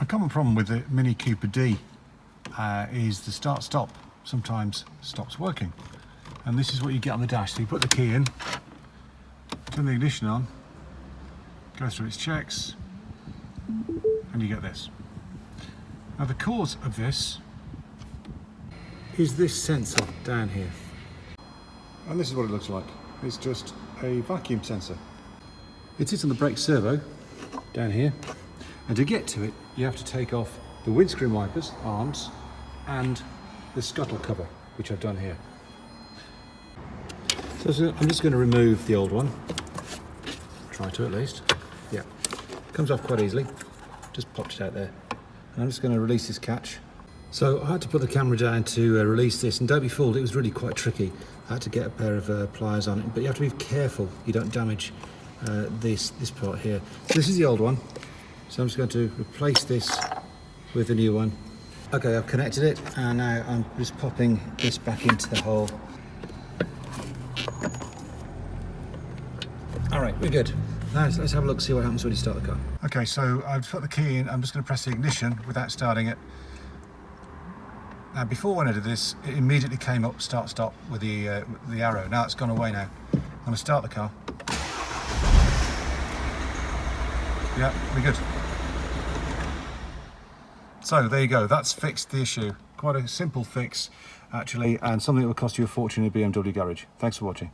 common problem with the Mini Cooper D is the start-stop sometimes stops working. And this is what you get on the dash. So you put the key in, turn the ignition on, goes through its checks, and you get this. Now the cause of this is this sensor down here. And this is what it looks like. It's just a vacuum sensor. It sits on the brake servo down here. And to get to it, you have to take off the windscreen wipers, arms, and the scuttle cover, which I've done here. So I'm just going to remove the old one. Try to at least. Yeah, comes off quite easily. Just popped it out there. And I'm just going to release this catch. So I had to put the camera down to release this, and don't be fooled, it was really quite tricky. I had to get a pair of pliers on it, but you have to be careful you don't damage this part here. So this is the old one. So I'm just going to replace this with the new one. Okay, I've connected it, and now I'm just popping this back into the hole. All right, we're good. Now let's have a look, see what happens when you start the car. Okay, so I've put the key in. I'm just going to press the ignition without starting it. Now, before when I did this, it immediately came up start-stop with the arrow. Now it's gone away now. I'm going to start the car. Yeah, we're good. So there you go, that's fixed the issue. Quite a simple fix, actually, and something that will cost you a fortune in a BMW garage. Thanks for watching.